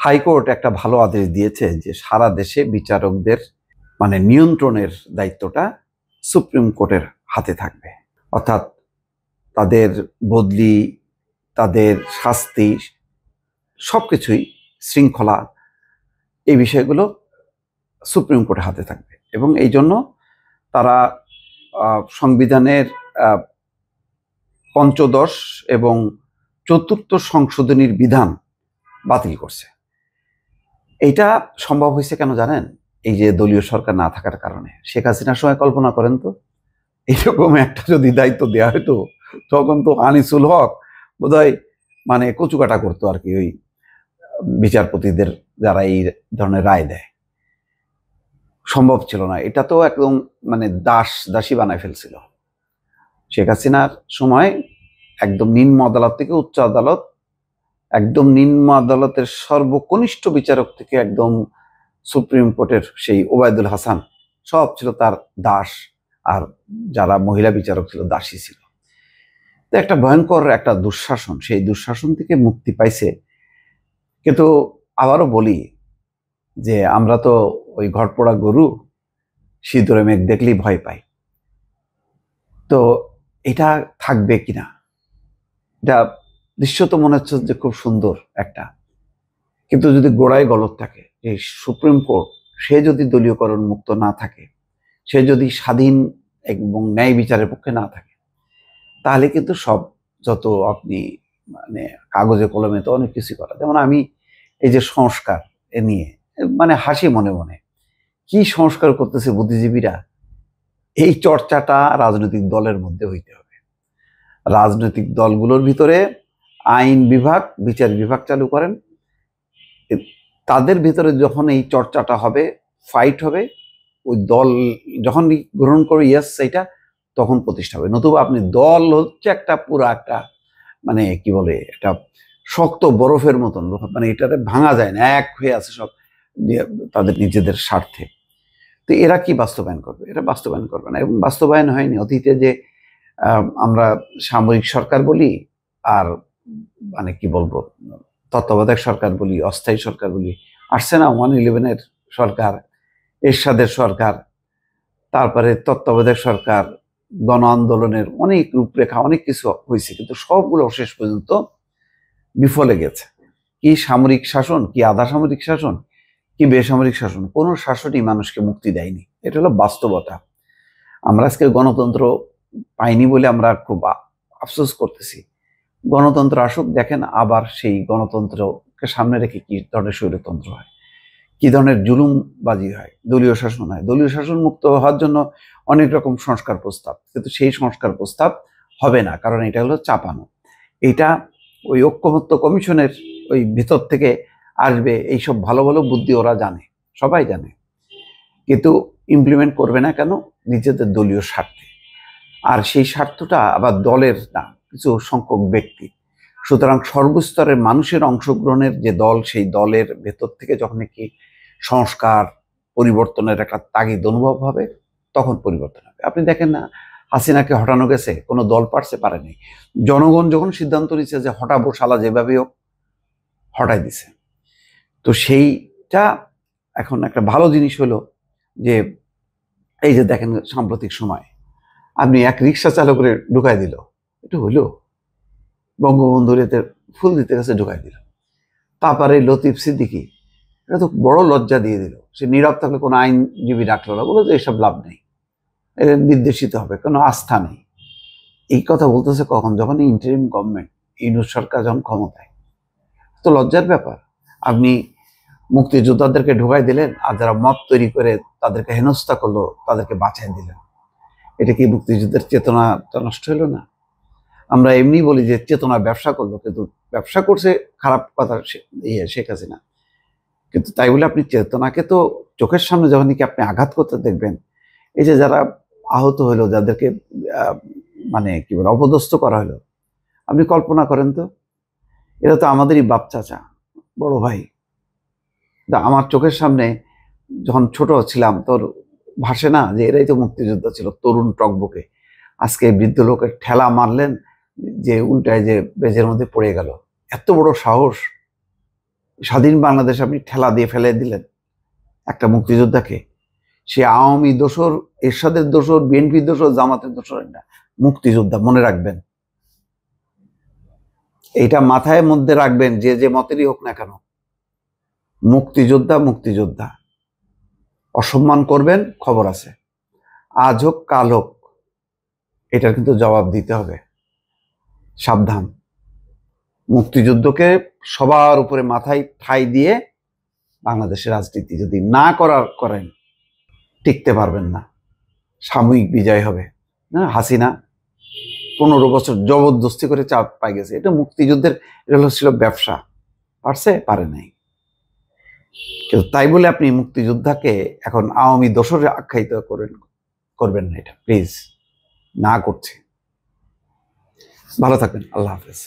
High court একটা ভালো আদেশ দিয়েছে যে সারা দেশে বিচারকদের নিয়ন্ত্রণের দায়িত্বটা সুপ্রিম কোর্টের হাতে থাকবে। অর্থাৎ তাদের বদলি, তাদের শাস্তি, সবকিছুই শৃঙ্খলা, এই বিষয়গুলো সুপ্রিম কোর্টের হাতে থাকবে। এবং এই জন্য তারা সংবিধানের ৫ম এবং ৪র্থ সংশোধনীর বিধান বাতিল করছে। এইটা সম্ভব হয়েছে কেন জানেন? এই যে দলীয় সরকার না থাকার কারণে। শেখ হাসিনার সময় কল্পনা করেন তো, এইরকম একটা যদি দায়িত্ব দেওয়া হতো, তখন তো আনিসুল হক বোধহয় কচুকাটা করতো আর কি, ওই বিচারপতিদের যারা এই ধরনের রায় দেয়। সম্ভব ছিল না, এটা তো একদম দাসী বানায় ফেলছিল। শেখ হাসিনার সময় একদম নিম্ন আদালত থেকে উচ্চ আদালত, একদম নিম্ন আদালতের সর্বকনিষ্ঠ বিচারক থেকে একদম সুপ্রিম কোর্টের সেই ওবায়দুল হাসান, সব ছিল তার দাস, আর যারা মহিলা বিচারক ছিল দাসী ছিল। তো একটা ভয়ঙ্কর একটা দুঃশাসন, সেই দুঃশাসন থেকে মুক্তি পাইছে। কিন্তু আবারও বলি যে আমরা তো ওই ঘরপোড়া গরু, সিঁদুরে মেঘ দেখলেই ভয় পাই। তো এটা থাকবে কিনা, এটা দৃশ্য তো মনে হচ্ছে যে খুব সুন্দর একটা, কিন্তু যদি গোড়ায় গলদ থাকে, যে সুপ্রিম কোর্ট সে যদি দলীয়করণ মুক্ত না থাকে, সে যদি স্বাধীন এবং ন্যায় বিচারের পক্ষে না থাকে, তাহলে কিন্তু সব যত আপনি কাগজে কলমে তো অনেক কিছু করা। যেমন আমি এই যে সংস্কার এ নিয়ে হাসি মনে মনে, কি সংস্কার করতেছে বুদ্ধিজীবীরা, এই চর্চাটা রাজনৈতিক দলের মধ্যে হইতে হবে। রাজনৈতিক দলগুলোর ভিতরে আইন বিভাগ, বিচার বিভাগ চালু করেন, তাদের ভিতরে যখন এই চর্চাটা হবে, ফাইট হবে, ওই দল যখন গ্রহণ করে ইয়েস সেইটা, তখন প্রতিষ্ঠা হবে। নতুবা আপনি দল হচ্ছে একটা পুরো একটা কি বলে, একটা শক্ত বরফের মতন, এটাতে ভাঙা যায় না, এক হয়ে আছে সব তাদের নিজেদের স্বার্থে। তো এরা কি বাস্তবায়ন করবে? এরা বাস্তবায়ন করবে না, এবং বাস্তবায়ন হয়নি। অতীতে যে আমরা সামরিক সরকার বলি, আর কি বলবো, তত্ত্বাবধায়ক সরকার বলি, অস্থায়ী সরকার বলি, আসছে না 111-এর সরকার, এরশাদের সরকার, তারপরে তত্ত্বাবধায়ক সরকার, গণ আন্দোলনের অনেক রূপরেখা, অনেক কিছু হয়েছে, কিন্তু সবগুলো শেষ পর্যন্ত বিফলে গেছে। কি সামরিক শাসন, কি আধা সামরিক শাসন, কি বেসামরিক শাসন, কোনো শাসনই মানুষকে মুক্তি দেয়নি। এটা হলো বাস্তবতা। আমরা আজকে গণতন্ত্র পাইনি বলে আমরা খুব আফসোস করতেছি। গণতন্ত্র আসুক, দেখেন আবার সেই গণতন্ত্রকে সামনে রেখে কি ধরনের স্বৈরতন্ত্র হয়, কি ধরনের জুলুমবাজি হয়, দলীয় শাসন হয়। দলীয় শাসন মুক্ত হওয়ার জন্য অনেক রকম সংস্কার প্রস্তাব, কিন্তু সেই সংস্কার প্রস্তাব হবে না, কারণ এটা হলো চাপানো। এটা ওই ঐক্যমত্য কমিশনের ওই ভিতর থেকে আসবে, এইসব ভালো ভালো বুদ্ধি ওরা জানে, সবাই জানে, কিন্তু ইমপ্লিমেন্ট করবে না কেন? নিজেদের দলীয় স্বার্থে। আর সেই স্বার্থটা আবার দলের না, কিছু সংখ্যক ব্যক্তি। সুতরাং সর্বস্তরের মানুষের অংশগ্রহণের যে দল, সেই দলের ভেতর থেকে যখন কি সংস্কার পরিবর্তনের একটা তাগিদ অনুভব হবে, তখন পরিবর্তন হবে। আপনি দেখেন না, হাসিনাকে হটানো গেছে, কোনো দল পারেনি। জনগণ যখন সিদ্ধান্ত নিচ্ছে যে হটাবো, শালা যেভাবে হোক, হটাই দিছে। তো সেইটা এখন একটা ভালো জিনিস হলো যে এই যে দেখেন সাম্প্রতিক সময় আপনি এক রিক্সা চালকের ঢুকাই দিল, এটা হইলো বঙ্গবন্ধুর এতে ফুল দিতে গেছে, ঢুকাই দিল। তারপরে লতিফ সিদ্দিকী, এটা তো বড় লজ্জা দিয়ে দিল। সে নীরব থাকলে কোনো আইনজীবী ডাকলো না, বলো যে এসব লাভ নেই, এটা নির্দেশিত হবে, কোনো আস্থা নেই। এই কথা বলতেছে কখন? যখন ইন্টারিম গভর্নমেন্ট, ইউনূস সরকার যখন ক্ষমতায়। তো লজ্জার ব্যাপার। আপনি মুক্তিযোদ্ধাদেরকে ঢুকাই দিলেন, আর যারা মত তৈরি করে তাদেরকে হেনস্থা করলো, তাদেরকে বাঁচাই দিলেন। এটা কি মুক্তিযুদ্ধের চেতনাটা নষ্ট হলো না? আমরা এমনি বলি যে চেতনা ব্যবসা করলো, কিন্তু ব্যবসা করছে খারাপ কথা শেখ হাসিনা, কিন্তু তাই বলে আপনি চেতনাকে তো চোখের সামনে যখন কি আপনি আঘাত করতে দেখবেন। এই যে যারা আহত হলো, যাদেরকে কি বলে অপদস্থ করা হলো, আপনি কল্পনা করেন তো, এরা তো আমাদেরই বাপ চাচা, বড় ভাই। আমার চোখের সামনে যখন ছোট ছিলাম, তোর ভাসে না যে এরাই তো মুক্তিযোদ্ধা ছিল, তরুণ টকবকে। আজকে বৃদ্ধ লোকের ঠেলা মারলেন যে উল্টায় যে বেজের মধ্যে পড়ে গেল, এত বড় সাহস! স্বাধীন বাংলাদেশ আপনি ঠেলা দিয়ে ফেলে দিলেন একটা মুক্তিযোদ্ধাকে। সে আওয়ামী দোসর, এরশাদের দোসর, বিএনপির দোসর, জামাতের দোসর না, মুক্তিযোদ্ধা, মনে রাখবেন। এইটা মাথায় মধ্যে রাখবেন, যে যে মতেরই হোক না কেন, মুক্তিযোদ্ধা মুক্তিযোদ্ধা। অসম্মান করবেন, খবর আছে, আজ হোক কাল হোক, এটার কিন্তু জবাব দিতে হবে। সাবধান। মুক্তিযুদ্ধকে সবার উপরে মাথায় ঠাঁই দিয়ে বাংলাদেশের রাজনীতি যদি না করেন, টিকতে পারবেন না। সাময়িক বিজয় হবে। হাসিনা 15 বছর জবরদস্তি করে চাপ পাই গেছে, এটা মুক্তিযুদ্ধের, এটা ছিল ব্যবসা। পারছে? পারে নাই। কিন্তু তাই বলে আপনি মুক্তিযোদ্ধাকে এখন আওয়ামী দোসরে আখ্যায়িত করবেন না, এটা প্লিজ না করছে। ভালো থাকবেন, আল্লাহ হাফেজ।